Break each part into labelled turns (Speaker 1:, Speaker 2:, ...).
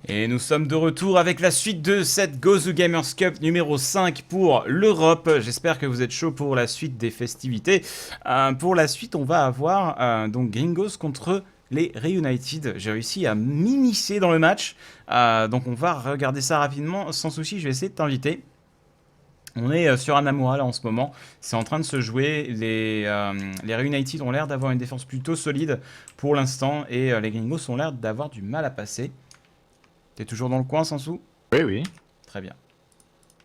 Speaker 1: Et nous sommes de retour avec la suite de cette Gozu Gamers Cup numéro 5 pour l'Europe. J'espère que vous êtes chaud pour la suite des festivités. Pour la suite, on va avoir donc Gringos contre les Reunited. J'ai réussi à m'immiscer dans le match. Donc on va regarder ça rapidement. Sans souci, je vais essayer de t'inviter. On est sur Hanamura là en ce moment, c'est en train de se jouer, les Reunited ont l'air d'avoir une défense plutôt solide pour l'instant et les Gringos ont l'air d'avoir du mal à passer. T'es toujours dans le coin, Sansou?
Speaker 2: Oui, oui.
Speaker 1: Très bien.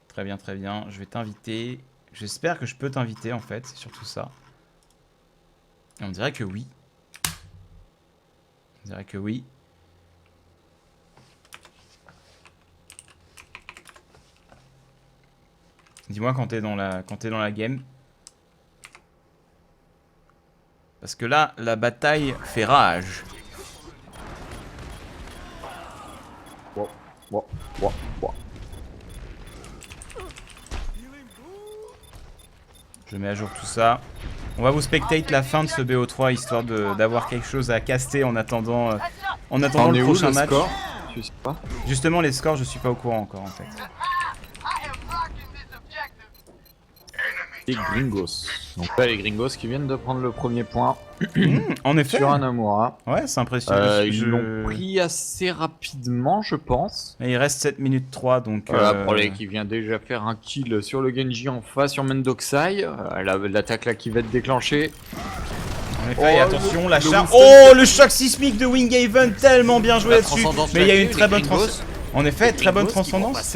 Speaker 1: Très bien, très bien. Je vais t'inviter. J'espère que je peux t'inviter, en fait. C'est surtout ça. Et on dirait que oui. On dirait que oui. Dis-moi quand t'es dans la game. Parce que là, la bataille fait rage.
Speaker 2: Wow.
Speaker 1: Je mets à jour tout ça. On va vous spectate la fin de ce BO3 histoire d'avoir quelque chose à caster en attendant le prochain match.
Speaker 2: Score tu sais pas.
Speaker 1: Justement, les scores, je suis pas au courant encore en fait.
Speaker 2: Les Gringos. Donc là, les Gringos qui viennent de prendre le premier point
Speaker 1: En effet.
Speaker 2: sur Hanamura.
Speaker 1: Ouais, c'est impressionnant.
Speaker 2: Ils l'ont pris assez rapidement, je pense.
Speaker 1: Et il reste 7 minutes 3, donc...
Speaker 2: Voilà, pour les qui vient déjà faire un kill sur le Genji en face sur Mendoxai. L'attaque là qui va être déclenchée.
Speaker 1: En effet, et attention, la charge...
Speaker 2: Winston.
Speaker 1: Oh, le choc sismique de Winghaven, tellement bien joué là-dessus. Mais il y a une très bonne transcendance. En effet, très bonne transcendance.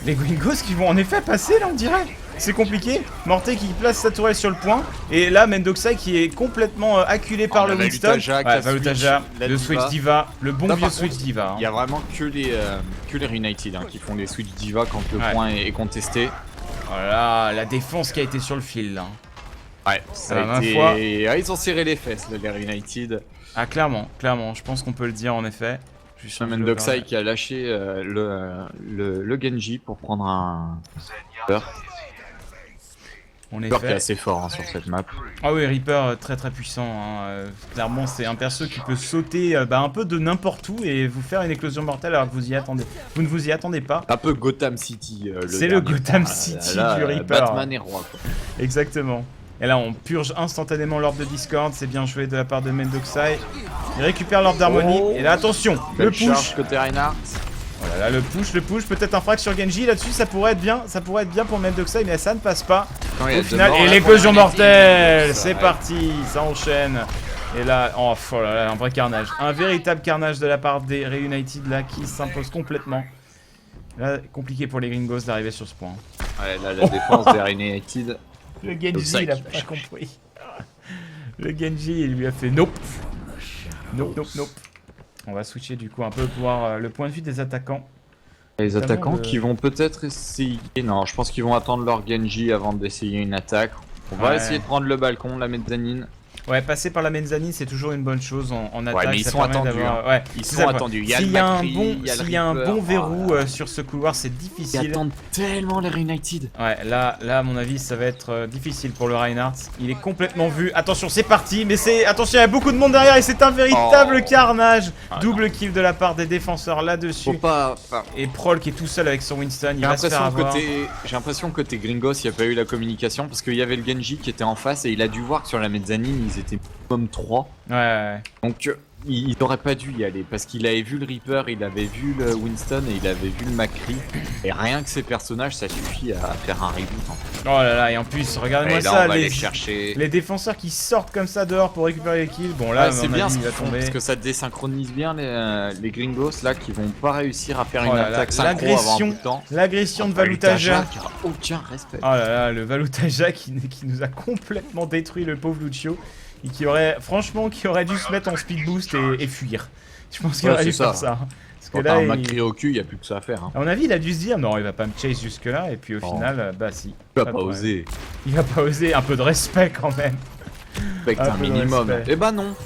Speaker 1: Les Gringos qui vont en effet passer là, on dirait. C'est compliqué. Morté qui place sa tourelle sur le point. Et là, Mendoxai qui est complètement acculé par le Winston. Valutaja, le Switch Diva. Le bon vieux Switch Diva.
Speaker 2: Il y a vraiment que les Reunited qui font des Switch Diva quand le point est contesté.
Speaker 1: Voilà, la défense qui a été sur le fil là.
Speaker 2: Ouais, ça a été... ils ont serré les fesses, les Reunited.
Speaker 1: Ah, clairement, je pense qu'on peut le dire en effet.
Speaker 2: Mendoxai qui a lâché le Genji pour prendre un Reaper. Reaper qui est assez fort cette map.
Speaker 1: Ah oui, Reaper très très puissant. Clairement, c'est un perso qui peut sauter un peu de n'importe où et vous faire une éclosion mortelle alors que vous ne vous y attendez pas.
Speaker 2: Un peu Gotham City.
Speaker 1: C'est le Gotham City du Reaper.
Speaker 2: Batman est roi quoi.
Speaker 1: Exactement. Et là, on purge instantanément l'orbe de Discord. C'est bien joué de la part de Mendoxai. Il récupère l'orbe d'harmonie. Et là, attention, le push.
Speaker 2: Côté Reinhardt.
Speaker 1: Oh là là, le push. Peut-être un frag sur Genji. Là-dessus, ça pourrait être bien pour Mendoxai, mais ça ne passe pas. Au final, et l'éclosion mortelle. C'est parti, ça enchaîne. Et là, oh là là, un vrai carnage. Un véritable carnage de la part des Reunited là qui s'impose complètement. Là, compliqué pour les Gringos d'arriver sur ce point.
Speaker 2: Ouais, là, la défense des Reunited.
Speaker 1: Le Genji, il a pas compris. Le Genji, il lui a fait nope. Nope. On va switcher du coup un peu pour voir le point de vue des attaquants.
Speaker 2: Les attaquants qui vont peut-être essayer... Non, je pense qu'ils vont attendre leur Genji avant d'essayer une attaque. On va essayer de prendre le balcon, la mezzanine.
Speaker 1: Ouais, passer par la mezzanine, c'est toujours une bonne chose en attaque.
Speaker 2: Ouais, mais ils sont attendus.
Speaker 1: Ouais,
Speaker 2: ils sont attendus.
Speaker 1: S'il y a un bon verrou sur ce couloir, c'est difficile.
Speaker 2: Ils attendent tellement les Reunited.
Speaker 1: Ouais, là, à mon avis, ça va être difficile pour le Reinhardt. Il est complètement vu. Attention, c'est parti. Mais attention, il y a beaucoup de monde derrière et c'est un véritable carnage. Double kill de la part des défenseurs là-dessus. Et Prol qui est tout seul avec son Winston. Il va se faire avoir.
Speaker 2: J'ai l'impression que côté Gringos, il n'y a pas eu la communication parce qu'il y avait le Genji qui était en face et il a dû voir que sur la mezzanine, ils étaient comme 3.
Speaker 1: Ouais.
Speaker 2: Donc il n'aurait pas dû y aller parce qu'il avait vu le Reaper, il avait vu le Winston et il avait vu le McCree. Et rien que ces personnages, ça suffit à faire un reboot en fait.
Speaker 1: Oh là là, et en plus, regardez-moi ça,
Speaker 2: chercher
Speaker 1: les défenseurs qui sortent comme ça dehors pour récupérer les kills. Bon là,
Speaker 2: c'est bien
Speaker 1: il va tomber.
Speaker 2: Parce que ça désynchronise bien les Gringos là qui vont pas réussir à faire une attaque synchro avant un bout de temps.
Speaker 1: L'agression de Valutaja.
Speaker 2: Qui a aucun respect.
Speaker 1: Oh là là, le Valutaja qui nous a complètement détruit le pauvre Lucio. Et qui aurait dû se mettre en speed boost et fuir. Je pense qu'il aurait dû faire ça. Parce que là,
Speaker 2: un McCree au cul, il n'y a plus que ça à faire.
Speaker 1: À mon avis, il a dû se dire non, il va pas me chase jusque là. Et puis au final, bah si.
Speaker 2: Il va pas oser.
Speaker 1: Il va pas oser, un peu de respect quand même.
Speaker 2: Respecte un minimum. Eh bah non,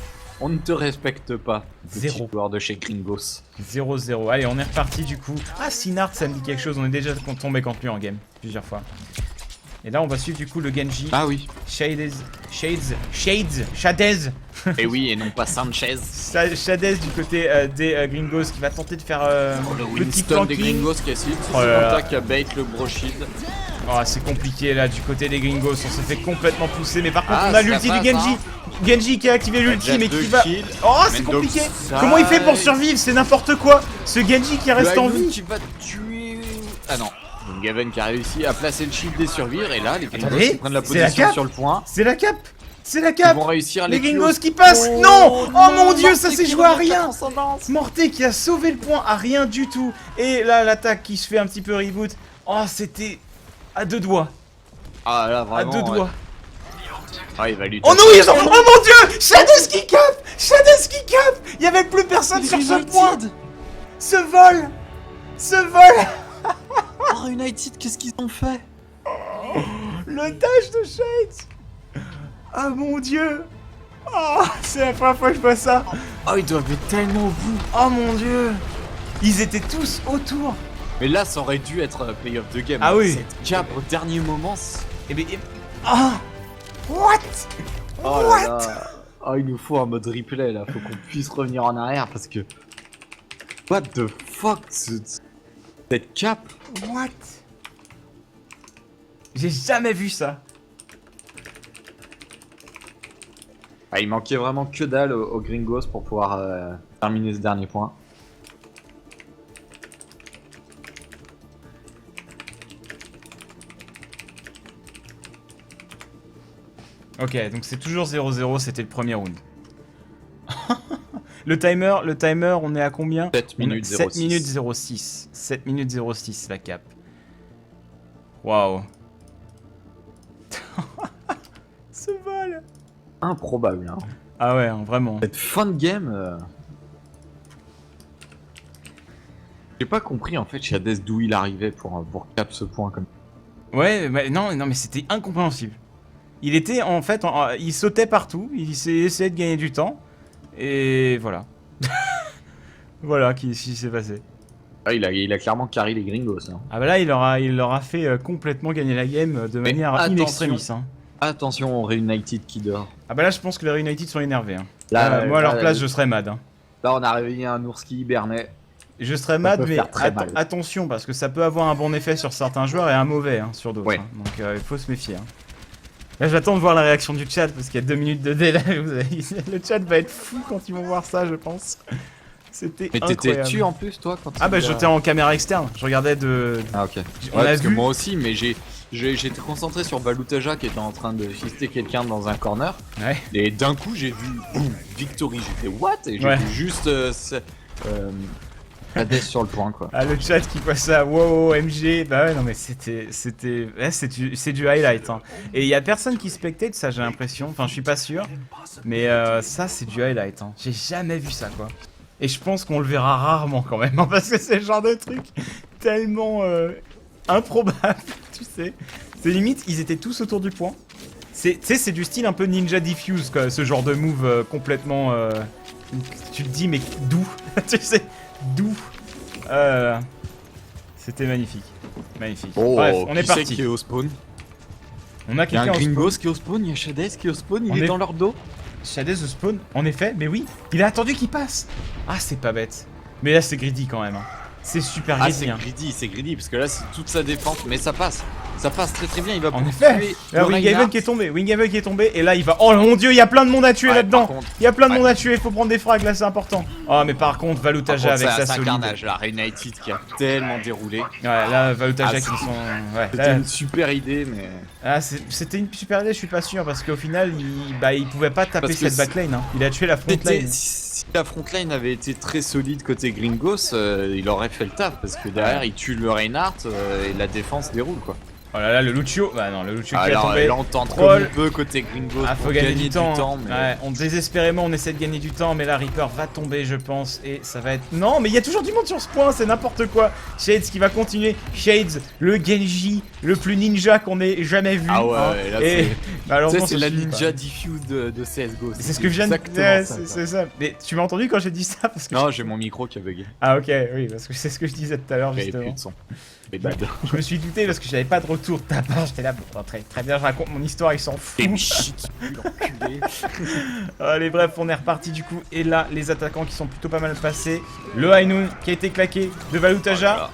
Speaker 2: on ne te respecte pas. Zéro. Joueur de chez Gringos.
Speaker 1: 0-0. Allez, on est reparti du coup. Ah, Sinard, ça me dit quelque chose. On est déjà tombé contre lui en game plusieurs fois. Et là, on va suivre du coup le Genji.
Speaker 2: Ah oui.
Speaker 1: Shades.
Speaker 2: Et oui, et non pas Sanchez.
Speaker 1: Shades du côté des Gringos qui va tenter de faire
Speaker 2: Le
Speaker 1: petit
Speaker 2: Winston des
Speaker 1: flanking.
Speaker 2: Gringos qui a essayé de
Speaker 1: Oh là là.
Speaker 2: contact, qui a bait le bro shield.
Speaker 1: Oh, c'est compliqué là du côté des Gringos, on s'est fait complètement pousser, mais par contre
Speaker 2: Ah,
Speaker 1: on a
Speaker 2: ça
Speaker 1: l'ulti du
Speaker 2: passe,
Speaker 1: Genji.
Speaker 2: hein.
Speaker 1: Genji qui a activé l'ulti mais
Speaker 2: Jet
Speaker 1: qui
Speaker 2: de
Speaker 1: va...
Speaker 2: kill.
Speaker 1: Oh, c'est compliqué. Comment il fait pour survivre? C'est n'importe quoi. Ce Genji qui reste en vie.
Speaker 2: Qui va tuer. Ah non. Donc Gaven qui a réussi à placer le shield et survivre, et là les Gringos
Speaker 1: Attendez,
Speaker 2: qui prennent la
Speaker 1: c'est la
Speaker 2: position
Speaker 1: cape.
Speaker 2: sur le point.
Speaker 1: C'est la cape. C'est la
Speaker 2: Ils
Speaker 1: cape.
Speaker 2: vont réussir à
Speaker 1: Les
Speaker 2: close.
Speaker 1: Gringos qui passent.
Speaker 2: Oh,
Speaker 1: Non. Oh mon dieu, ça
Speaker 2: Morté
Speaker 1: s'est
Speaker 2: qui
Speaker 1: joué à
Speaker 2: remonte la
Speaker 1: rien.
Speaker 2: transcendance.
Speaker 1: Morté qui a sauvé le point à rien du tout. Et là l'attaque qui se fait un petit peu reboot. Oh, c'était à deux doigts.
Speaker 2: Ah là
Speaker 1: À
Speaker 2: vraiment.
Speaker 1: deux doigts.
Speaker 2: Ah, il va lui
Speaker 1: Oh non, ils ont... Oh mon dieu, Shades qui capte. Shades qui capte. Il y avait plus personne sur ce point. Ce vol. Ce vol.
Speaker 2: Oh United, qu'est-ce qu'ils ont fait?
Speaker 1: Le dash de Shades. Ah mon dieu. Oh, c'est la première fois que je vois ça.
Speaker 2: Oh, ils doivent être tellement au bout.
Speaker 1: Oh mon dieu. Ils étaient tous autour.
Speaker 2: Mais là, ça aurait dû être play of the game.
Speaker 1: Ah oui.
Speaker 2: Cette cap au dernier moment.
Speaker 1: Et ben... Ah. What?
Speaker 2: Oh
Speaker 1: What?
Speaker 2: là là. Oh, il nous faut un mode replay là. Faut qu'on puisse revenir en arrière parce que. What the fuck, cette cap?
Speaker 1: What? J'ai jamais vu ça.
Speaker 2: Ah, il manquait vraiment que dalle aux Gringos pour pouvoir terminer ce dernier point.
Speaker 1: Ok, donc c'est toujours 0-0, c'était le premier round. le timer, on est à combien?
Speaker 2: 7 minutes 06.
Speaker 1: 7 minutes 06. 7 minutes 06 la cap. Waouh. Ce vol.
Speaker 2: Improbable, hein.
Speaker 1: Ah ouais, hein, vraiment.
Speaker 2: Cette fin de game. J'ai pas compris en fait Shades d'où il arrivait pour cap ce point comme.
Speaker 1: Ouais, mais non, mais c'était incompréhensible. Il était en fait, il sautait partout, il essayait de gagner du temps, et voilà. Voilà qui s'est passé.
Speaker 2: Ah, il a clairement carry les Gringos. Hein.
Speaker 1: Ah bah là, il leur a fait complètement gagner la game de manière in
Speaker 2: attention.
Speaker 1: extremis. Hein.
Speaker 2: Attention au Reunited qui dort.
Speaker 1: Ah bah là, je pense que les Reunited sont énervés. Hein.
Speaker 2: Là,
Speaker 1: Moi, à leur place, je serais mad. Hein.
Speaker 2: Là, on a réveillé un ours qui hibernait.
Speaker 1: Je serais mad,
Speaker 2: peut
Speaker 1: mais
Speaker 2: faire très mal.
Speaker 1: attention, parce que ça peut avoir un bon effet sur certains joueurs et un mauvais hein, sur d'autres.
Speaker 2: Ouais.
Speaker 1: Hein. Donc il faut se méfier. Hein. Là, j'attends de voir la réaction du chat, parce qu'il y a 2 minutes de délai. Le chat va être fou quand ils vont voir ça, je pense. C'était
Speaker 2: Mais
Speaker 1: incroyable.
Speaker 2: t'étais dessus en plus, toi quand
Speaker 1: Ah bah j'étais en caméra externe, je regardais de...
Speaker 2: Ah ok.
Speaker 1: On a
Speaker 2: parce
Speaker 1: vu...
Speaker 2: que moi aussi, mais j'étais concentré sur Balutaja qui était en train de fister quelqu'un dans un corner.
Speaker 1: Ouais.
Speaker 2: Et d'un coup, j'ai vu boum, Victory. J'ai fait what? Et j'ai
Speaker 1: Ouais.
Speaker 2: vu juste la death sur le point quoi.
Speaker 1: Ah le chat qui passe ça, wow MG, bah ouais non mais c'était, ouais, c'est du highlight hein. Et il y a personne qui spectate ça j'ai l'impression, enfin je suis pas sûr, mais ça c'est du highlight hein. J'ai jamais vu ça quoi. Et je pense qu'on le verra rarement quand même, hein, parce que c'est le genre de truc tellement improbable, tu sais. C'est limite, ils étaient tous autour du point. Tu sais, c'est du style un peu Ninja Diffuse quoi, ce genre de move complètement... tu te dis mais d'où? Tu sais, d'où? C'était magnifique. Magnifique.
Speaker 2: Oh,
Speaker 1: bref, on est
Speaker 2: qui c'est
Speaker 1: parti.
Speaker 2: qui est au spawn?
Speaker 1: On a
Speaker 2: Il y a
Speaker 1: quelqu'un
Speaker 2: un
Speaker 1: au spawn.
Speaker 2: Gringos qui est au spawn, il y a Shades qui est au spawn, il est dans leur dos.
Speaker 1: Shades au spawn, en effet, mais oui, il a attendu qu'il passe. Ah, c'est pas bête. Mais là, c'est greedy quand même. Hein. C'est super
Speaker 2: Ah,
Speaker 1: greedy. Hein.
Speaker 2: c'est greedy, parce que là c'est toute sa défense, mais ça passe très très bien, il va
Speaker 1: En
Speaker 2: pouvoir
Speaker 1: effet,
Speaker 2: tuer
Speaker 1: là,
Speaker 2: le
Speaker 1: Winghaven
Speaker 2: Reinhardt.
Speaker 1: qui est tombé, et là il va... Oh mon dieu, il y a plein de monde à tuer
Speaker 2: Ouais,
Speaker 1: là-dedans.
Speaker 2: par contre-
Speaker 1: Il y a plein de
Speaker 2: ouais.
Speaker 1: monde à tuer, faut prendre des frags, là c'est important. Oh mais par contre,
Speaker 2: Par
Speaker 1: Valutaja
Speaker 2: contre,
Speaker 1: avec sa
Speaker 2: c'est un
Speaker 1: solide.
Speaker 2: carnage, là, Reunited qui a tellement déroulé.
Speaker 1: Ouais, là, Valutaja
Speaker 2: Ah,
Speaker 1: qui sont... Ouais,
Speaker 2: C'était
Speaker 1: là,
Speaker 2: une super idée, mais...
Speaker 1: ah, c'était une super idée, je suis pas sûr, parce qu'au final, il pouvait pas taper
Speaker 2: Parce que
Speaker 1: cette backline. Hein. Il a tué la frontline.
Speaker 2: Si la frontline avait été très solide côté Gringos, il aurait fait le taf, parce que derrière il tue le Reinhardt et la défense déroule quoi.
Speaker 1: Oh là là, le Lucio. Bah non, le Lucio qui a
Speaker 2: Alors
Speaker 1: tombé.
Speaker 2: là on tente
Speaker 1: Troll.
Speaker 2: comme on peut côté Gringos
Speaker 1: Ah,
Speaker 2: pour
Speaker 1: faut gagner du temps.
Speaker 2: mais...
Speaker 1: Ouais, désespérément, on essaie de gagner du temps, mais la Reaper va tomber, je pense, et ça va être... Non, mais il y a toujours du monde sur ce point, c'est n'importe quoi. Shades qui va continuer. Shades, le Genji, le plus ninja qu'on ait jamais vu.
Speaker 2: Ah ouais,
Speaker 1: hein.
Speaker 2: là,
Speaker 1: Et Malheureusement,
Speaker 2: c'est
Speaker 1: ça
Speaker 2: la
Speaker 1: suffit pas.
Speaker 2: Ninja Diffuse de CSGO.
Speaker 1: C'est ce que je viens de dire, c'est ça. Mais tu m'as entendu quand j'ai dit ça parce que
Speaker 2: Non, j'ai mon micro qui a bugué.
Speaker 1: Ah ok, oui, parce que c'est ce que je disais tout à l'heure
Speaker 2: J'avais plus
Speaker 1: justement.
Speaker 2: de son. Les bad.
Speaker 1: Je me suis douté parce que j'avais pas de retour de ta part, j'étais là, bon, très bien, je raconte mon histoire, ils s'en foutent.
Speaker 2: Et shit, l'enculé.
Speaker 1: Allez, bref, on est reparti du coup, et là, les attaquants qui sont plutôt pas mal passés. Le Hainoun qui a été claqué de Valutaja.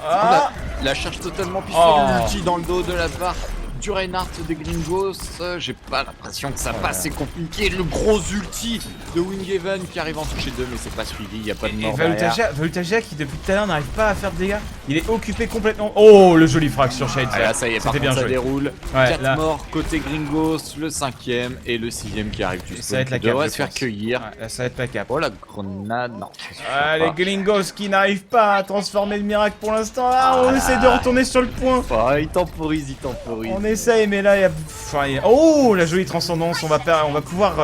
Speaker 1: Ah
Speaker 2: La charge totalement pistole, l'ulti dans le dos de la part du Reinhardt des Gringos. J'ai pas l'impression que ça passe, c'est compliqué. Le gros ulti de Winghaven qui arrive en toucher 2, mais c'est pas suivi, il y a pas de
Speaker 1: Et
Speaker 2: mort derrière.
Speaker 1: Valutaja qui depuis tout à l'heure n'arrive pas à faire de dégâts. Il est occupé complètement. Oh, le joli frag sur Shade.
Speaker 2: Ah, là, ça y est, par
Speaker 1: c'était
Speaker 2: contre,
Speaker 1: bien
Speaker 2: ça
Speaker 1: joué.
Speaker 2: déroule.
Speaker 1: Ouais,
Speaker 2: 4
Speaker 1: là-
Speaker 2: morts côté Gringos, le 5ème et le 6ème qui arrive juste.
Speaker 1: Ça va être la
Speaker 2: Il devrait
Speaker 1: cape,
Speaker 2: se
Speaker 1: je
Speaker 2: faire
Speaker 1: pense.
Speaker 2: cueillir.
Speaker 1: Ouais, là, ça va être la cape.
Speaker 2: Oh la grenade, non.
Speaker 1: Ah, les Glingos qui n'arrivent pas à transformer le miracle pour l'instant. Ah, on essaie de retourner sur le point.
Speaker 2: Oh, il temporise, il temporise.
Speaker 1: On essaye, mais là, il y a... Enfin, oh, la jolie transcendance. On va pouvoir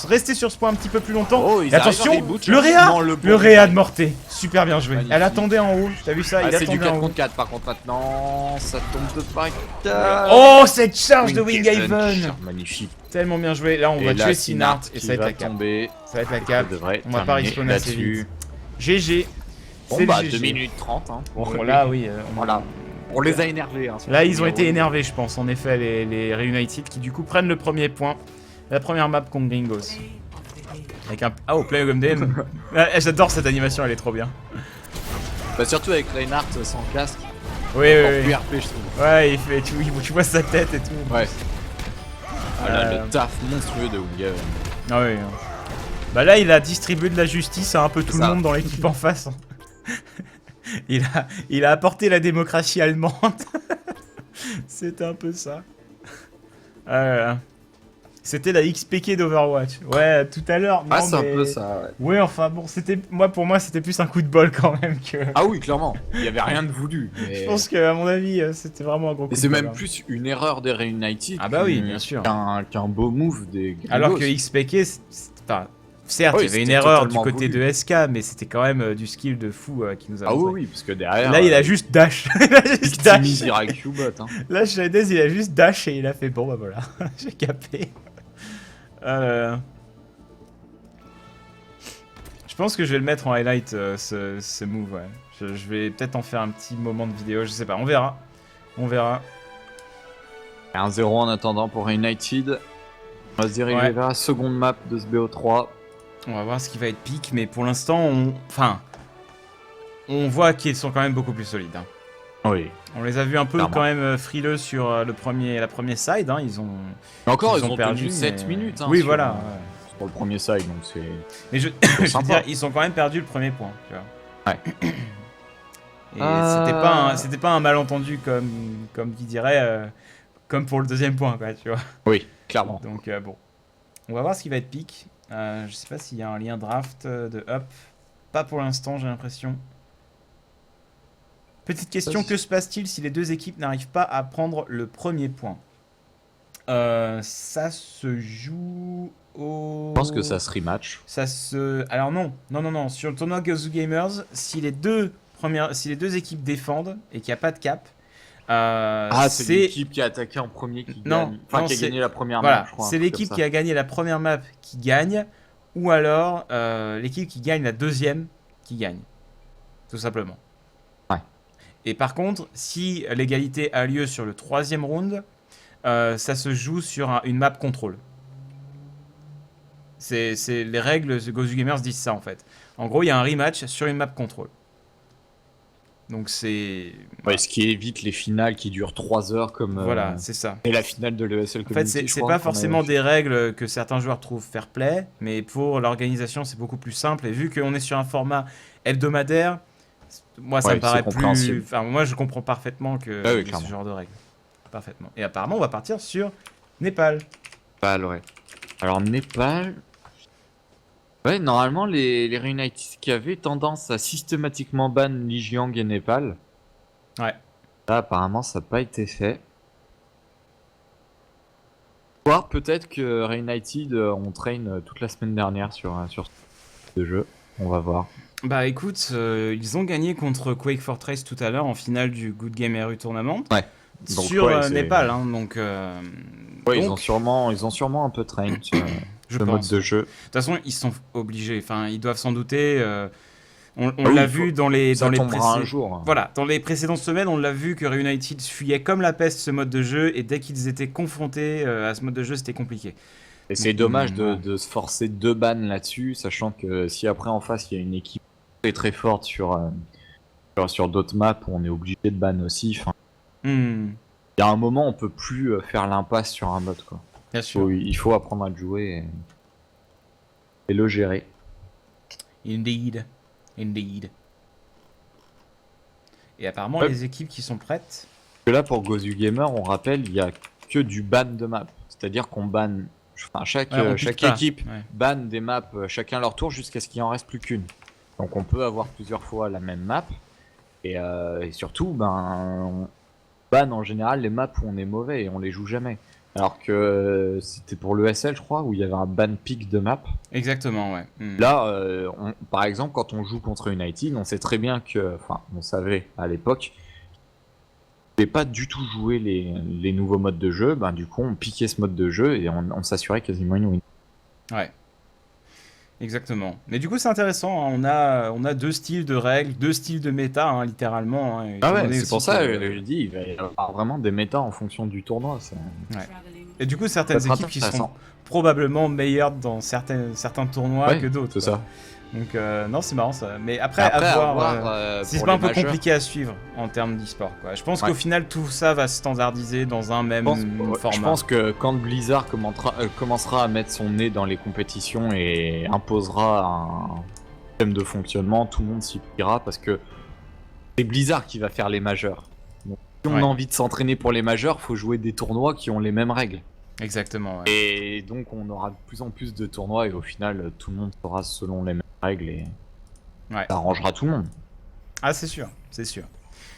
Speaker 1: rester sur ce point un petit peu plus longtemps.
Speaker 2: Oh, ils
Speaker 1: Et attention,
Speaker 2: arrivent à reboot,
Speaker 1: le Réa
Speaker 2: non,
Speaker 1: le Réa de Morté. Super bien joué.
Speaker 2: Magnifique.
Speaker 1: Elle attendait en haut. T'as vu ça?
Speaker 2: Ah,
Speaker 1: Il
Speaker 2: c'est du
Speaker 1: attendait
Speaker 2: 4
Speaker 1: en haut.
Speaker 2: contre 4 par contre maintenant, ça tombe de par 4.
Speaker 1: Oh, cette charge de Winghaven.
Speaker 2: Magnifique.
Speaker 1: Tellement bien joué. Là, on
Speaker 2: Et
Speaker 1: va
Speaker 2: là,
Speaker 1: tuer Sinart et
Speaker 2: qui
Speaker 1: ça va être
Speaker 2: va
Speaker 1: la cape.
Speaker 2: tomber.
Speaker 1: Ça va être la
Speaker 2: Ça
Speaker 1: cape.
Speaker 2: devrait
Speaker 1: On va pas
Speaker 2: terminer
Speaker 1: respawner assez
Speaker 2: là-dessus.
Speaker 1: vite. GG.
Speaker 2: Bon
Speaker 1: C'est
Speaker 2: bah
Speaker 1: le
Speaker 2: 2
Speaker 1: GG.
Speaker 2: minutes 30 hein.
Speaker 1: Bon, là, oui.
Speaker 2: Voilà. On les a énervés hein, sur
Speaker 1: Là,
Speaker 2: le
Speaker 1: ils ont été
Speaker 2: numéro.
Speaker 1: énervés, je pense, en effet, les Reunited, qui du coup prennent le premier point. La première map contre Gringos. Avec un... Ah, oh, Play MDM. Ah, j'adore cette animation, elle est trop bien.
Speaker 2: Bah surtout avec Reinhardt sans casque.
Speaker 1: Oui, oui,
Speaker 2: Encore
Speaker 1: oui.
Speaker 2: plus RP je trouve.
Speaker 1: Ouais, il fait tout, tu vois sa tête et tout.
Speaker 2: Ouais. Voilà
Speaker 1: Euh,
Speaker 2: le taf monstrueux de Winghaven.
Speaker 1: Ah oui. Hein. Bah là, il a distribué de la justice à un peu tout le
Speaker 2: Ça.
Speaker 1: monde dans l'équipe en face. Hein. il a apporté la démocratie allemande. C'était un peu ça. C'était la XPK d'Overwatch. Ouais, tout à l'heure.
Speaker 2: Ah
Speaker 1: non,
Speaker 2: c'est
Speaker 1: mais-
Speaker 2: un peu ça ouais.
Speaker 1: Ouais, enfin bon, pour moi, c'était plus un coup de bol quand même que.
Speaker 2: Ah oui clairement, il y avait rien de voulu. Mais...
Speaker 1: Je pense que, à mon avis, c'était vraiment un gros coup
Speaker 2: Et
Speaker 1: de
Speaker 2: c'est
Speaker 1: bol.
Speaker 2: même
Speaker 1: hein.
Speaker 2: plus une erreur des Reunited.
Speaker 1: Ah bah oui, bien sûr.
Speaker 2: Qu'un beau move des Gringos.
Speaker 1: Alors que XPK, enfin, certes,
Speaker 2: Oui,
Speaker 1: il y avait une
Speaker 2: c'était
Speaker 1: erreur du
Speaker 2: totalement
Speaker 1: côté
Speaker 2: voulu.
Speaker 1: de SK, mais c'était quand même du skill de fou qui nous a
Speaker 2: Ah
Speaker 1: montré.
Speaker 2: oui oui parce que derrière.
Speaker 1: Là, il a juste dash. Il a juste dash.
Speaker 2: Mizira Q-bot hein.
Speaker 1: Là, Shadez, il a juste dash et il a fait bon, bah voilà, j'ai capé. Je pense que je vais le mettre en highlight, ce move, ouais. Je vais peut-être en faire un petit moment de vidéo, je sais pas, on verra. On verra.
Speaker 2: 1-0 en attendant pour United. On va se diriger
Speaker 1: Ouais.
Speaker 2: vers la seconde map de ce BO3.
Speaker 1: On va voir ce qui va être pique, mais pour l'instant, on voit qu'ils sont quand même beaucoup plus solides. Hein.
Speaker 2: Oui.
Speaker 1: On les a vus un peu
Speaker 2: Clairement.
Speaker 1: quand même frileux sur la première side, hein. Ils ont
Speaker 2: Encore, ils ont
Speaker 1: perdu
Speaker 2: tenu 7
Speaker 1: mais-
Speaker 2: minutes. Hein,
Speaker 1: oui,
Speaker 2: sur,
Speaker 1: voilà.
Speaker 2: euh,
Speaker 1: Ouais.
Speaker 2: Pour le premier side, donc c'est.
Speaker 1: Mais je veux
Speaker 2: sympa.
Speaker 1: dire, ils ont quand même perdu le premier point, tu vois.
Speaker 2: Ouais.
Speaker 1: Et c'était pas un malentendu comme qui dirait, comme pour le deuxième point, quoi, tu vois.
Speaker 2: Oui, clairement.
Speaker 1: Donc bon, on va voir ce qui va être pique. Je sais pas s'il y a un lien draft de up. Pas pour l'instant, j'ai l'impression. Petite question, que se passe-t-il si les deux équipes n'arrivent pas à prendre le premier point? Ça se joue au...
Speaker 2: Je pense que ça se rematch.
Speaker 1: Alors non. Sur le tournoi Gozu Gamers, si les deux équipes défendent et qu'il n'y a pas de cap,
Speaker 2: c'est l'équipe qui a attaqué en premier qui
Speaker 1: Non,
Speaker 2: gagne. Enfin,
Speaker 1: non,
Speaker 2: qui a
Speaker 1: c'est-
Speaker 2: gagné la première
Speaker 1: voilà,
Speaker 2: map, je crois.
Speaker 1: c'est l'équipe qui a gagné la première map qui gagne, ou alors l'équipe qui gagne la deuxième qui gagne, tout simplement.
Speaker 2: Ouais.
Speaker 1: Et par contre, si l'égalité a lieu sur le troisième round, ça se joue sur une map contrôle. C'est les règles de Gozu Gamers disent ça en fait. En gros, il y a un rematch sur une map contrôle. Donc c'est...
Speaker 2: Ouais, ce qui évite les finales qui durent 3 heures comme.
Speaker 1: Voilà, c'est ça.
Speaker 2: Et la finale de l'ESL
Speaker 1: En fait,
Speaker 2: Community.
Speaker 1: c'est pas forcément des règles que certains joueurs trouvent fair play, mais pour l'organisation, c'est beaucoup plus simple. Et vu qu'on est sur un format hebdomadaire, moi, ça
Speaker 2: Ouais,
Speaker 1: me paraît
Speaker 2: c'est compréhensible.
Speaker 1: plus... Enfin, moi, je comprends parfaitement que
Speaker 2: Ah oui,
Speaker 1: y ait
Speaker 2: clairement.
Speaker 1: ce genre de règles. Parfaitement. Et apparemment, on va partir sur Népal.
Speaker 2: Népal, ouais. Alors, Népal. Ouais, normalement, les Reunited qui avaient tendance à systématiquement ban Lijiang et Népal.
Speaker 1: Ouais.
Speaker 2: Là, apparemment, ça n'a pas été fait. Voire peut-être que Reunited ont train toute la semaine dernière sur ce jeu. On va voir.
Speaker 1: Bah écoute, ils ont gagné contre Quake Fortress tout à l'heure en finale du Good Game RU Tournament.
Speaker 2: Ouais. Donc,
Speaker 1: Sur
Speaker 2: ouais, c'est-
Speaker 1: Népal, hein, donc
Speaker 2: Ouais,
Speaker 1: Donc,
Speaker 2: ils ont sûrement un peu train
Speaker 1: je
Speaker 2: ce
Speaker 1: pense.
Speaker 2: mode de jeu.
Speaker 1: De toute façon, ils sont obligés. Enfin, ils doivent s'en douter. On
Speaker 2: Ah oui,
Speaker 1: l'a vu dans les
Speaker 2: ça tombera un jour.
Speaker 1: Voilà, dans les précédentes semaines, on l'a vu que Reunited fuyait comme la peste ce mode de jeu et dès qu'ils étaient confrontés à ce mode de jeu, c'était compliqué.
Speaker 2: Et c'est dommage
Speaker 1: ouais.
Speaker 2: de se forcer 2 bans là-dessus, sachant que si après en face il y a une équipe très forte sur d'autres maps où on est obligé de ban aussi, enfin,
Speaker 1: Hmm,
Speaker 2: il y a un moment on peut plus faire l'impasse sur un mode quoi.
Speaker 1: bien sûr.
Speaker 2: Il faut apprendre à le jouer et le gérer.
Speaker 1: Indeed. Indeed. Et apparemment,
Speaker 2: Ouais.
Speaker 1: les équipes qui sont prêtes.
Speaker 2: Que là pour Gozu Gamer, on rappelle, il y a que du ban de map, c'est-à-dire qu'on ban, enfin chaque
Speaker 1: Ouais, on pique
Speaker 2: chaque
Speaker 1: pas.
Speaker 2: équipe
Speaker 1: Ouais.
Speaker 2: ban des maps chacun leur tour jusqu'à ce qu'il en reste plus qu'une. Donc on peut avoir plusieurs fois la même map et surtout on ban en général les maps où on est mauvais et on les joue jamais. Alors que c'était pour le SL je crois où il y avait un ban pick de map.
Speaker 1: Exactement, ouais. Hmm.
Speaker 2: Là, par exemple, quand on joue contre United, on sait très bien que, enfin, on savait à l'époque, on ne pas du tout jouer les nouveaux modes de jeu. Ben, du coup, on piquait ce mode de jeu et on s'assurait quasiment une win.
Speaker 1: Ouais. Exactement. Mais du coup, c'est intéressant. Hein. On a deux styles de règles, deux styles de méta, hein, littéralement. Hein,
Speaker 2: Ah
Speaker 1: étant
Speaker 2: ouais,
Speaker 1: donné
Speaker 2: c'est
Speaker 1: aussi
Speaker 2: pour ça
Speaker 1: que-
Speaker 2: que je dis, il va y avoir vraiment des métas en fonction du tournoi.
Speaker 1: Et du coup, certaines
Speaker 2: Ça sera
Speaker 1: équipes qui seront
Speaker 2: intéressant.
Speaker 1: probablement meilleures dans certains tournois
Speaker 2: Ouais,
Speaker 1: que d'autres.
Speaker 2: c'est
Speaker 1: quoi.
Speaker 2: ça.
Speaker 1: Donc, non, c'est marrant ça. Mais après,
Speaker 2: Après,
Speaker 1: à
Speaker 2: à
Speaker 1: voir.
Speaker 2: voir,
Speaker 1: C'est
Speaker 2: pour
Speaker 1: pas un
Speaker 2: les
Speaker 1: peu
Speaker 2: majeurs.
Speaker 1: compliqué à suivre en termes d'e-sport. Quoi. Je pense
Speaker 2: Ouais.
Speaker 1: qu'au final, tout ça va se standardiser dans un même format.
Speaker 2: Je pense que quand Blizzard commencera à mettre son nez dans les compétitions et imposera un système de fonctionnement, tout le monde s'y pliera parce que c'est Blizzard qui va faire les majeurs. Donc, si on
Speaker 1: Ouais.
Speaker 2: a envie de s'entraîner pour les majeurs, faut jouer des tournois qui ont les mêmes règles.
Speaker 1: Exactement. Ouais.
Speaker 2: Et donc on aura de plus en plus de tournois et au final tout le monde sera selon les mêmes règles et
Speaker 1: Ouais.
Speaker 2: ça arrangera tout le monde.
Speaker 1: Ah, c'est sûr, c'est sûr.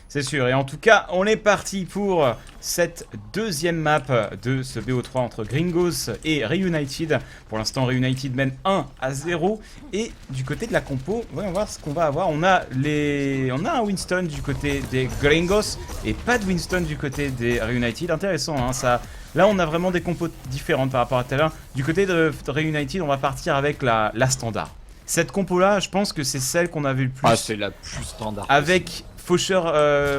Speaker 1: C'est sûr. Et en tout cas, on est parti pour cette deuxième map de ce BO3 entre Gringos et Reunited. Pour l'instant, Reunited mène 1-0. Et du côté de la compo, on va voir ce qu'on va avoir. On a un Winston du côté des Gringos et pas de Winston du côté des Reunited. Intéressant, hein, ça. Là, on a vraiment des compos différentes par rapport à tout à l'heure. Du côté de Reunited, on va partir avec la standard. Cette compo-là, je pense que c'est celle qu'on a vu le plus.
Speaker 2: Ah, c'est la plus standard.
Speaker 1: Avec Faucheur,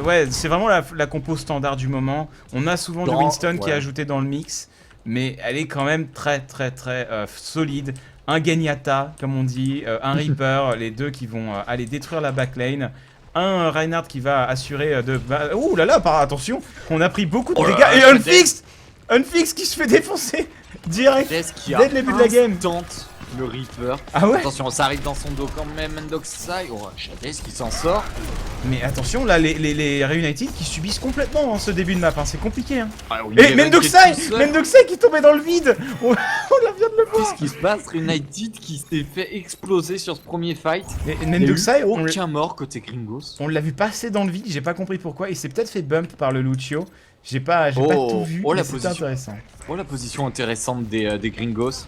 Speaker 1: ouais, c'est vraiment la compo standard du moment. On a souvent de Winston qui est ajouté dans le mix, mais elle est quand même très solide. Un Geniata, comme on dit, un Reaper, les deux qui vont aller détruire la backline. Un Reinhardt qui va assurer de... Ouh là là, attention, on a pris beaucoup de dégâts. Et Unfix qui se fait défoncer direct dès le début de la game.
Speaker 2: Tente le Reaper.
Speaker 1: Ah ouais.
Speaker 2: Attention, ça arrive dans son dos quand même, Mendoxai. Oh, Shades qui s'en sort.
Speaker 1: Mais attention, là, les Reunited qui subissent complètement hein, ce début de map, hein, c'est compliqué. Hein.
Speaker 2: Ah,
Speaker 1: Et Mendoxai qui tombait dans le vide. On la vient de le voir.
Speaker 2: Qu'est-ce qui se passe? United qui s'est fait exploser sur ce premier fight.
Speaker 1: Mais
Speaker 2: Il n'y a eu
Speaker 1: Mendoxai,
Speaker 2: aucun mort côté Gringos.
Speaker 1: on l'a vu passer dans le vide, j'ai pas compris pourquoi. Il s'est peut-être fait bump par le Lucio. J'ai pas tout vu, mais c'était intéressant.
Speaker 2: Oh, la position intéressante des Gringos.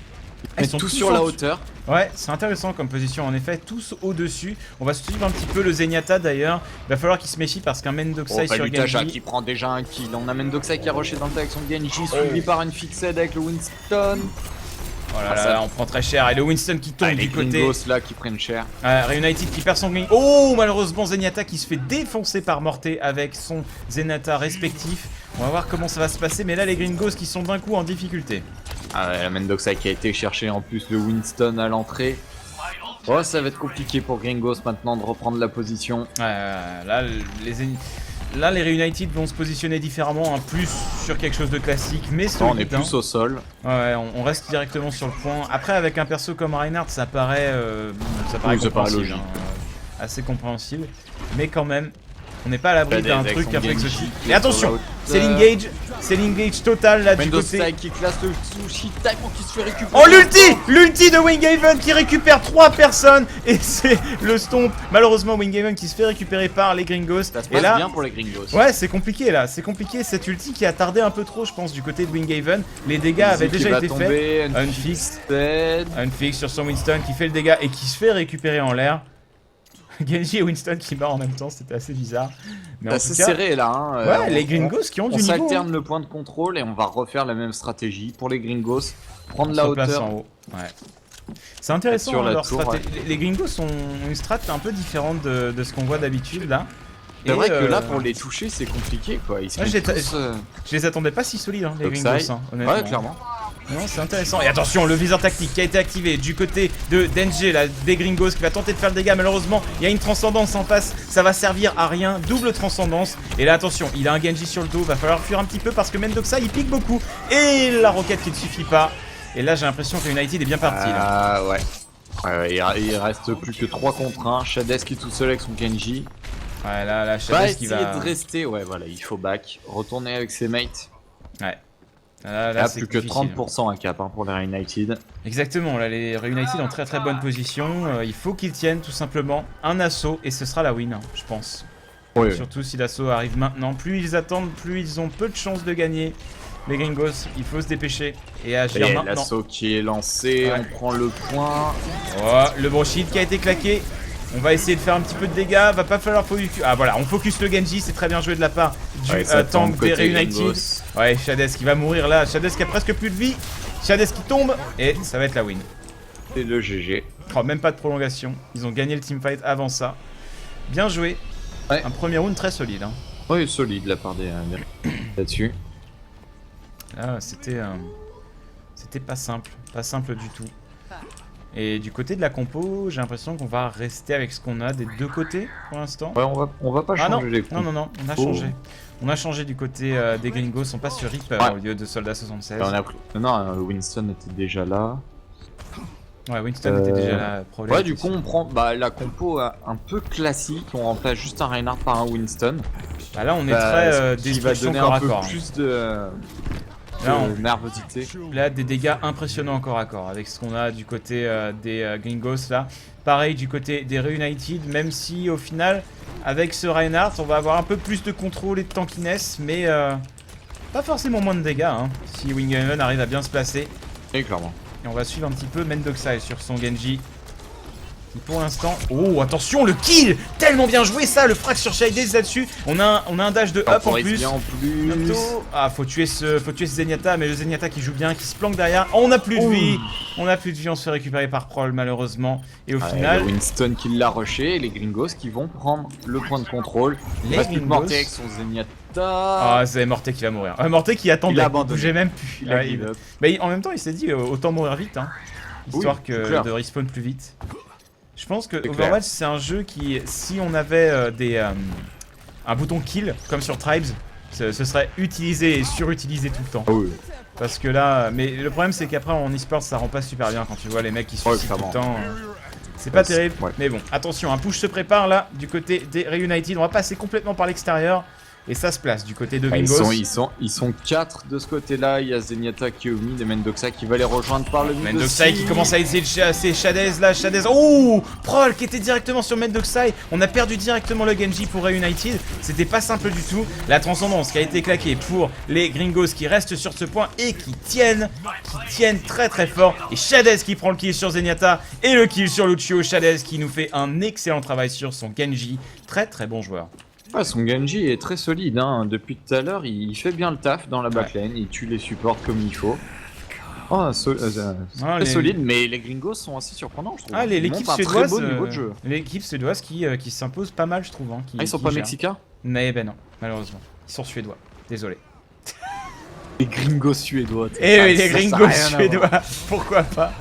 Speaker 1: Ils
Speaker 2: Ils
Speaker 1: sont
Speaker 2: sont tous
Speaker 1: tous
Speaker 2: sur
Speaker 1: en
Speaker 2: la
Speaker 1: dessous.
Speaker 2: hauteur.
Speaker 1: Ouais, c'est intéressant comme position en effet, tous au-dessus. On va suivre un petit peu le Zenyatta d'ailleurs. Il va falloir qu'il se méfie parce qu'un Mendoxai sur
Speaker 2: Palutaja
Speaker 1: Genji.
Speaker 2: qui prend déjà un kill. On a Mendoxai qui a rushé dans le tas avec son Genji, suivi par une fixed avec le Winston.
Speaker 1: Oh là là, on prend très cher. Et le Winston qui tombe
Speaker 2: Les
Speaker 1: du côté.
Speaker 2: Gringos là qui prennent cher.
Speaker 1: Reunited qui perd son green. Oh, malheureusement Zenyatta qui se fait défoncer par Morté avec son Zenyatta respectif. On va voir comment ça va se passer. Mais là, les Gringos qui sont d'un coup en difficulté.
Speaker 2: Ah ouais, la Mendoxai qui a été chercher en plus le Winston à l'entrée. Oh, ça va être compliqué pour Gringos maintenant de reprendre la position.
Speaker 1: Là, les Reunited vont se positionner différemment, hein, plus sur quelque chose de classique, mais solide.
Speaker 2: On est plus au sol.
Speaker 1: Ouais, on reste directement sur le point. Après, avec un perso comme Reinhardt, ça paraît compréhensible,
Speaker 2: logique.
Speaker 1: Assez compréhensible, mais quand même, on n'est pas à l'abri d'un
Speaker 2: avec
Speaker 1: truc
Speaker 2: son
Speaker 1: un peu
Speaker 2: Genji
Speaker 1: exotique.
Speaker 2: qui
Speaker 1: Et
Speaker 2: est
Speaker 1: attention,
Speaker 2: sur la
Speaker 1: c'est l'engage total là du côté.
Speaker 2: Mendoxai qui classe le sushi time qui se fait récupérer.
Speaker 1: Oh l'ulti de Winghaven qui récupère 3 personnes et c'est le stomp. Malheureusement Winghaven qui se fait récupérer par les Gringos.
Speaker 2: Ça se
Speaker 1: Et
Speaker 2: passe
Speaker 1: là,
Speaker 2: bien pour les Gringos.
Speaker 1: ouais, c'est compliqué là, c'est compliqué cette ulti qui a tardé un peu trop je pense du côté de Winghaven. Les dégâts avaient déjà été faits. Unfix sur son Winston qui fait le dégât et qui se fait récupérer en l'air. Genji et Winston qui meurent en même temps, c'était assez bizarre. Mais en
Speaker 2: C'est
Speaker 1: tout cas,
Speaker 2: serré là. Hein.
Speaker 1: ouais, les Gringos qui ont
Speaker 2: on
Speaker 1: du niveau.
Speaker 2: s'alterne le point de contrôle et on va refaire la même stratégie pour les Gringos. Prendre
Speaker 1: On
Speaker 2: la
Speaker 1: se replace
Speaker 2: hauteur.
Speaker 1: en haut. Ouais. C'est intéressant
Speaker 2: Sur
Speaker 1: hein,
Speaker 2: la
Speaker 1: leur
Speaker 2: tour,
Speaker 1: stratégie. Les Gringos ont une strat un peu différente de ce qu'on voit d'habitude là.
Speaker 2: C'est
Speaker 1: Et,
Speaker 2: vrai que là pour les toucher c'est compliqué quoi. Ils se
Speaker 1: Ouais,
Speaker 2: font
Speaker 1: j'ai-
Speaker 2: tous,
Speaker 1: Je les attendais pas si solides hein, les
Speaker 2: Dockside.
Speaker 1: Gringos, hein, honnêtement.
Speaker 2: Ouais clairement.
Speaker 1: Non, c'est intéressant. Et attention, le viseur tactique qui a été activé du côté de Denji, là, des Gringos, qui va tenter de faire le dégât. Malheureusement, il y a une transcendance en face. Ça va servir à rien. Double transcendance. Et là, attention, il a un Genji sur le dos. Va falloir fuir un petit peu parce que Mendoza, il pique beaucoup. Et la roquette qui ne suffit pas. Et là, j'ai l'impression que United est bien parti. Là.
Speaker 2: Ah ouais. Ouais, il reste plus que 3 contre 1. Shades qui est tout seul avec son Genji.
Speaker 1: Ouais, là,
Speaker 2: Va
Speaker 1: Shades qui
Speaker 2: essayer
Speaker 1: va.
Speaker 2: de rester. Ouais, voilà, il faut back. Retourner avec ses mates.
Speaker 1: Ouais.
Speaker 2: Là,
Speaker 1: c'est
Speaker 2: plus que
Speaker 1: difficile.
Speaker 2: 30% à cap hein, pour les United.
Speaker 1: Exactement, là les Reunited en très très bonne position, il faut qu'ils tiennent tout simplement un assaut et ce sera la win, hein, je pense.
Speaker 2: Oui,
Speaker 1: Surtout si l'assaut arrive maintenant, plus ils attendent, plus ils ont peu de chances de gagner. Les Gringos, il faut se dépêcher et agir
Speaker 2: Et
Speaker 1: maintenant.
Speaker 2: l'assaut qui est lancé,
Speaker 1: Ouais.
Speaker 2: on prend le point.
Speaker 1: Oh, le brochet qui a été claqué. On va essayer de faire un petit peu de dégâts, va pas falloir focus. Ah voilà, on focus le Genji, c'est très bien joué de la part du
Speaker 2: Ouais, ça
Speaker 1: tank
Speaker 2: tombe
Speaker 1: des
Speaker 2: côté
Speaker 1: Reunited.
Speaker 2: Gringos.
Speaker 1: Ouais, Shades qui va mourir là, Shades qui a presque plus de vie. Shades qui tombe et ça va être la win.
Speaker 2: C'est le GG.
Speaker 1: Oh, même pas de prolongation. Ils ont gagné le teamfight avant ça. Bien joué.
Speaker 2: Ouais.
Speaker 1: Un premier round très solide. Hein.
Speaker 2: Oui, solide la part des là-dessus.
Speaker 1: Là, c'était pas simple. Pas simple du tout. Et du côté de la compo, j'ai l'impression qu'on va rester avec ce qu'on a des deux côtés pour l'instant.
Speaker 2: Ouais, on va pas
Speaker 1: Ah non,
Speaker 2: changer les coups.
Speaker 1: non, on a
Speaker 2: Oh.
Speaker 1: changé. On a changé du côté des Gringos, on passe sur Reaper
Speaker 2: Ouais.
Speaker 1: au lieu de Soldat 76.
Speaker 2: On a pris... Non, Winston était déjà là.
Speaker 1: Ouais, Winston était déjà là. Problème
Speaker 2: Ouais, du coup, on prend la compo un peu classique. On remplace juste un Reinhardt par un Winston.
Speaker 1: Bah là, on est
Speaker 2: Bah,
Speaker 1: très
Speaker 2: ce qui va
Speaker 1: destruction
Speaker 2: donner
Speaker 1: corps
Speaker 2: un
Speaker 1: à
Speaker 2: peu
Speaker 1: corps.
Speaker 2: plus de
Speaker 1: Là, on-
Speaker 2: nervosité.
Speaker 1: Là, des dégâts impressionnants corps à corps avec ce qu'on a du côté des Gringos là. Pareil du côté des Reunited, même si au final, avec ce Reinhardt, on va avoir un peu plus de contrôle et de tankiness, mais pas forcément moins de dégâts hein, si Winghaven arrive à bien se placer.
Speaker 2: Et clairement.
Speaker 1: Et on va suivre un petit peu Mendoza sur son Genji. Qui pour l'instant... Oh, attention, le kill! Tellement bien joué ça, le frag sur Shades là-dessus. On a un dash de up en
Speaker 2: Temporise
Speaker 1: plus.
Speaker 2: bien en plus.
Speaker 1: Bientôt. Ah, faut tuer ce Zenyatta, mais le Zenyatta qui joue bien, qui se planque derrière. Oh, on a plus de
Speaker 2: Ouh.
Speaker 1: vie. On a plus de vie, on se fait récupérer par Prol malheureusement. Et au
Speaker 2: Ouais,
Speaker 1: final,
Speaker 2: le Winston qui l'a rushé et les Gringos qui vont prendre le point de contrôle.
Speaker 1: les
Speaker 2: Parce que
Speaker 1: Gringos...
Speaker 2: Morté avec son Zenyatta.
Speaker 1: Ah, c'est Morté qui va mourir. Morté qui attendait,
Speaker 2: Il a
Speaker 1: il
Speaker 2: abandonné.
Speaker 1: bougeait même plus.
Speaker 2: Il a
Speaker 1: Ouais,
Speaker 2: give up.
Speaker 1: bah, en même temps, il s'est dit autant mourir vite, hein, histoire
Speaker 2: Oui, c'est
Speaker 1: que
Speaker 2: clair.
Speaker 1: de respawn plus vite. Je pense que
Speaker 2: C'est
Speaker 1: Overwatch c'est un jeu qui, si on avait un bouton kill comme sur Tribes, ce serait utilisé et surutilisé tout le temps.
Speaker 2: Ah oui.
Speaker 1: Parce que là, mais le problème c'est qu'après en e-sport ça rend pas super bien quand tu vois les mecs qui se
Speaker 2: Ouais,
Speaker 1: suicident tout le
Speaker 2: clairement.
Speaker 1: temps. C'est pas
Speaker 2: Ouais,
Speaker 1: terrible,
Speaker 2: ouais.
Speaker 1: mais bon, attention, un push se prépare là du côté des Reunited. On va passer complètement par l'extérieur et ça se place du côté de
Speaker 2: Ouais,
Speaker 1: Gringos.
Speaker 2: ils sont 4 de ce côté-là. Il y a Zenyatta qui est au mid et Mendoza qui va les rejoindre par le mid.
Speaker 1: Mendoza
Speaker 2: aussi.
Speaker 1: qui commence à essayer de chasser Shades là, Shades. Oh, Prol qui était directement sur Mendoza. On a perdu directement le Genji pour Reunited. C'était pas simple du tout. La transcendance qui a été claquée pour les Gringos qui restent sur ce point et qui tiennent très très fort. Et Shades qui prend le kill sur Zenyatta et le kill sur Lucio. Shades qui nous fait un excellent travail sur son Genji. Très très bon joueur.
Speaker 2: Ouais, son Genji est très solide. Hein. Depuis tout à l'heure, il fait bien le taf dans la backline. Il tue les supports comme il faut. Oh,
Speaker 1: Ah,
Speaker 2: très solide, mais les Gringos sont assez surprenants, je trouve.
Speaker 1: Ah,
Speaker 2: Ils
Speaker 1: l'équipe
Speaker 2: montrent un très
Speaker 1: suédoise,
Speaker 2: beau niveau de jeu.
Speaker 1: l'équipe suédoise qui s'impose pas mal, je trouve. Hein,
Speaker 2: Ah, ils sont
Speaker 1: qui
Speaker 2: pas
Speaker 1: gère.
Speaker 2: mexicains?
Speaker 1: Mais ben non, malheureusement. Ils sont suédois. Désolé.
Speaker 2: Les Gringos suédois.
Speaker 1: Eh oui, les
Speaker 2: Ça a
Speaker 1: Gringos
Speaker 2: rien à voir.
Speaker 1: suédois, pourquoi pas.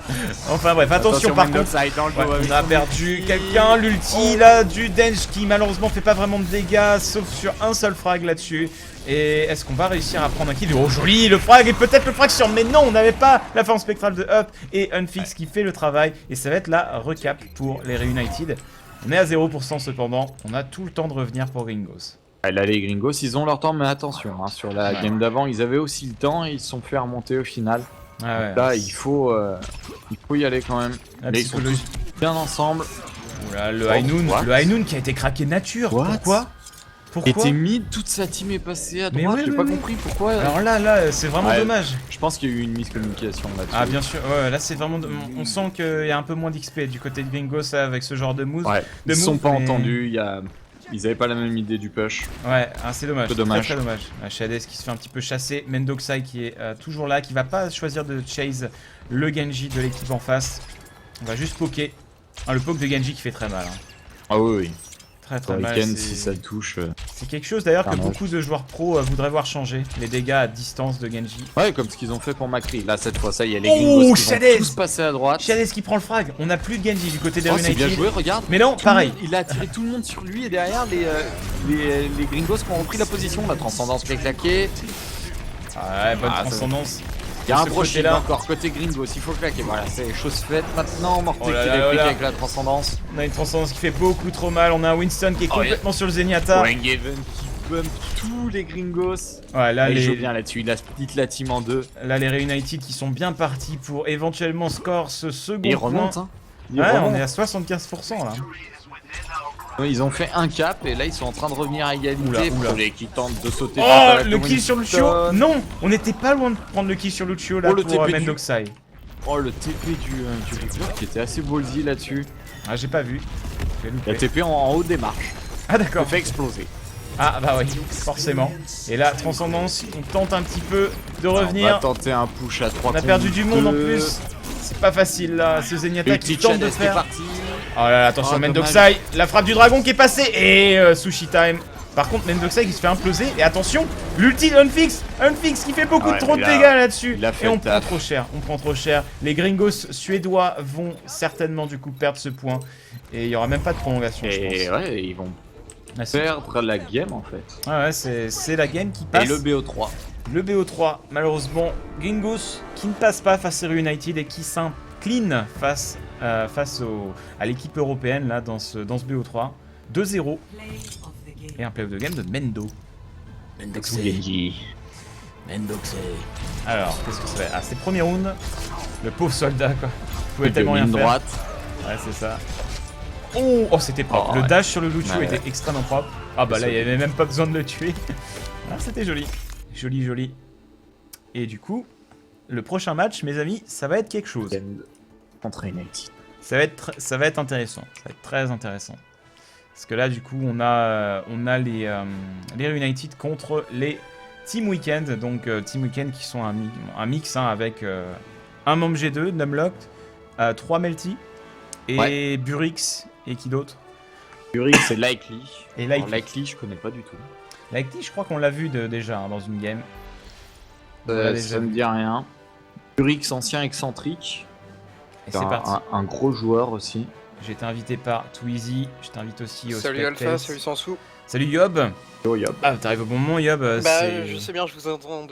Speaker 1: Enfin bref, attention par contre.
Speaker 2: Mendoza est dans le dos
Speaker 1: Ouais,
Speaker 2: avec
Speaker 1: on a
Speaker 2: son
Speaker 1: perdu
Speaker 2: ulti.
Speaker 1: quelqu'un, l'ulti là du Denj qui malheureusement fait pas vraiment de dégâts, sauf sur un seul frag là-dessus. Et est-ce qu'on va réussir à prendre un kill? Oh joli le frag et peut-être le frag sur... Mais non, on n'avait pas la forme spectrale de Up et Unfix qui fait le travail. Et ça va être la recap pour les Reunited. On est à 0% cependant, on a tout le temps de revenir pour Gringos.
Speaker 2: Ah, là, les Gringos, ils ont leur temps, mais attention, hein, sur la
Speaker 1: Ouais.
Speaker 2: game d'avant, ils avaient aussi le temps et ils se sont fait remonter au final.
Speaker 1: Ah ouais,
Speaker 2: Là, il faut y aller quand même.
Speaker 1: la
Speaker 2: Mais ils sont
Speaker 1: psychologie.
Speaker 2: tous bien ensemble.
Speaker 1: Oula, le
Speaker 2: Oh,
Speaker 1: High Noon,
Speaker 2: what
Speaker 1: le High Noon qui a été craqué nature.
Speaker 2: What?
Speaker 1: Pourquoi? Pourquoi?
Speaker 2: était mid, toute sa team est passée à
Speaker 1: Mais
Speaker 2: droite,
Speaker 1: ouais,
Speaker 2: j'ai
Speaker 1: ouais,
Speaker 2: pas
Speaker 1: ouais.
Speaker 2: compris pourquoi.
Speaker 1: Alors là, c'est vraiment
Speaker 2: Ouais.
Speaker 1: dommage.
Speaker 2: Je pense qu'il y a eu une miscommunication là-dessus.
Speaker 1: Ah bien sûr, ouais, là c'est vraiment... On sent qu'il y a un peu moins d'XP du côté de Gringos là, avec ce genre de move.
Speaker 2: Ouais,
Speaker 1: de
Speaker 2: ils se sont
Speaker 1: move,
Speaker 2: pas
Speaker 1: mais-
Speaker 2: entendus, ils avaient pas la même idée du push.
Speaker 1: Ouais, ah, c'est dommage,
Speaker 2: Peu dommage.
Speaker 1: très dommage. Shades qui se fait un petit peu chasser, Mendoxai qui est toujours là, qui va pas choisir de chase le Genji de l'équipe en face. On va juste poker. Ah, le poke de Genji qui fait très mal. Hein.
Speaker 2: Ah oui, oui.
Speaker 1: Très très mal.
Speaker 2: Weekend,
Speaker 1: c'est-
Speaker 2: si ça touche.
Speaker 1: C'est quelque chose d'ailleurs que
Speaker 2: Carnage.
Speaker 1: beaucoup de joueurs pro voudraient voir changer, les dégâts à distance de Genji.
Speaker 2: Ouais, comme ce qu'ils ont fait pour Macri. Là, cette fois, ça y est, les
Speaker 1: Oh,
Speaker 2: Gringos qui
Speaker 1: Shades
Speaker 2: vont tous passer à droite.
Speaker 1: Shades qui prend le frag, on n'a plus de Genji du côté des
Speaker 2: Oh, c'est bien
Speaker 1: United.
Speaker 2: joué, regarde.
Speaker 1: Mais non,
Speaker 2: Tout le
Speaker 1: pareil.
Speaker 2: monde- il a attiré tout le monde sur lui et derrière, les Gringos qui ont repris la position. La transcendance qui est claquée.
Speaker 1: Ah ouais, bonne
Speaker 2: Ah, ça-
Speaker 1: transcendance.
Speaker 2: Il y a
Speaker 1: De
Speaker 2: un
Speaker 1: ce
Speaker 2: gros shield
Speaker 1: côté-là.
Speaker 2: encore côté Gringos, il faut claquer. Voilà, c'est chose faite maintenant. Morté
Speaker 1: Oh là
Speaker 2: qui
Speaker 1: là
Speaker 2: est
Speaker 1: là
Speaker 2: pris
Speaker 1: là.
Speaker 2: avec la transcendance.
Speaker 1: On a une transcendance qui fait beaucoup trop mal, on a un Winston qui est
Speaker 2: Oh,
Speaker 1: complètement sur le Zenyatta.
Speaker 2: Winghaven qui bump tous les Gringos.
Speaker 1: Ouais, là
Speaker 2: Il joue
Speaker 1: les,
Speaker 2: bien là-dessus, il a split la team en deux.
Speaker 1: là les Reunited qui sont bien partis pour éventuellement score ce second
Speaker 2: Et il
Speaker 1: point.
Speaker 2: remonte, hein. Il
Speaker 1: Ouais,
Speaker 2: remonte.
Speaker 1: on est à 75% là.
Speaker 2: Ouais, ils ont fait un cap et là ils sont en train de revenir à égalité.
Speaker 1: Oula, oula.
Speaker 2: Pour les qui tentent de sauter.
Speaker 1: Oh,
Speaker 2: par
Speaker 1: le kill sur Lucio.
Speaker 2: Winston.
Speaker 1: Non, on n'était pas loin de prendre le kill sur Lucio là
Speaker 2: Oh, le
Speaker 1: pour
Speaker 2: TP du-
Speaker 1: Mendoxai.
Speaker 2: Oh, le TP du Reaper qui était assez ballsy là-dessus.
Speaker 1: Ah, j'ai pas vu. J'ai loupé.
Speaker 2: La TP en haut des marches.
Speaker 1: Ah
Speaker 2: Ça
Speaker 1: d'accord.
Speaker 2: fait exploser.
Speaker 1: Ah bah oui, forcément. Et là, transcendance, on tente un petit peu de
Speaker 2: On va
Speaker 1: revenir.
Speaker 2: tenter un push à 3
Speaker 1: On a perdu du monde en plus. C'est pas facile là, ce Zenyatta
Speaker 2: Le
Speaker 1: qui
Speaker 2: petit
Speaker 1: tente de
Speaker 2: Shades qui est
Speaker 1: faire.
Speaker 2: parti.
Speaker 1: Oh là là, attention,
Speaker 2: Oh,
Speaker 1: Mendoxai, la frappe du dragon qui est passée et sushi time. Par contre, Mendoxai qui se fait imploser et attention, l'ulti de Unfix qui fait beaucoup
Speaker 2: Ah ouais,
Speaker 1: trop de
Speaker 2: mais là,
Speaker 1: dégâts là-dessus.
Speaker 2: il a fait
Speaker 1: Et on
Speaker 2: le
Speaker 1: prend
Speaker 2: taf.
Speaker 1: trop cher, on prend trop cher. Les gringos suédois vont certainement du coup perdre ce point et il y aura même pas de prolongation, je
Speaker 2: Et
Speaker 1: pense.
Speaker 2: ouais, ils vont
Speaker 1: Ah, si.
Speaker 2: perdre la game en fait.
Speaker 1: Ouais, ouais, c'est la game qui passe.
Speaker 2: Et le BO3.
Speaker 1: Le BO3, malheureusement, Gringos qui ne passe pas face à United et qui s'incline face à l'équipe européenne là dans ce BO3. 2-0 et un play of the game de Mendo. Alors, qu'est-ce que ça va être? Ah, c'est premier round. Le pauvre soldat quoi. Il pouvait tellement rien faire.
Speaker 2: droite.
Speaker 1: Ouais, c'est ça. Oh, c'était propre.
Speaker 2: Oh,
Speaker 1: le
Speaker 2: ouais.
Speaker 1: dash sur le Lucio
Speaker 2: Ouais,
Speaker 1: était
Speaker 2: ouais.
Speaker 1: extrêmement propre. Ah bah là, il n'y avait même pas besoin de le tuer. Ah, c'était joli. Joli, joli. Et du coup, le prochain match, mes amis, ça va être quelque chose.
Speaker 2: Contre United.
Speaker 1: Ça va être intéressant. Ça va être très intéressant. Parce que là, du coup, on a les United contre les Team Weekend. Donc, Team Weekend qui sont un mix hein, avec un membre G2, Numlocked, 3 Melty, et Burix, et qui d'autre?
Speaker 2: Fury, c'est Likely.
Speaker 1: Et
Speaker 2: Alors,
Speaker 1: Likely.
Speaker 2: Likely, je connais pas du tout.
Speaker 1: Likely, je crois qu'on l'a vu déjà hein, dans une game. On l'a déjà
Speaker 2: Ça me
Speaker 1: vu.
Speaker 2: dit rien. Fury, ancien excentrique.
Speaker 1: Et c'est parti.
Speaker 2: Un gros joueur aussi.
Speaker 1: J'ai été invité par Twizy. Je t'invite aussi au
Speaker 3: Salut Alpha,
Speaker 1: Spectates.
Speaker 3: salut Sansou.
Speaker 1: Salut Yob.
Speaker 2: Oh, yop.
Speaker 1: Ah, t'arrives au bon moment, Yob.
Speaker 3: Bah, je sais bien, je vous entends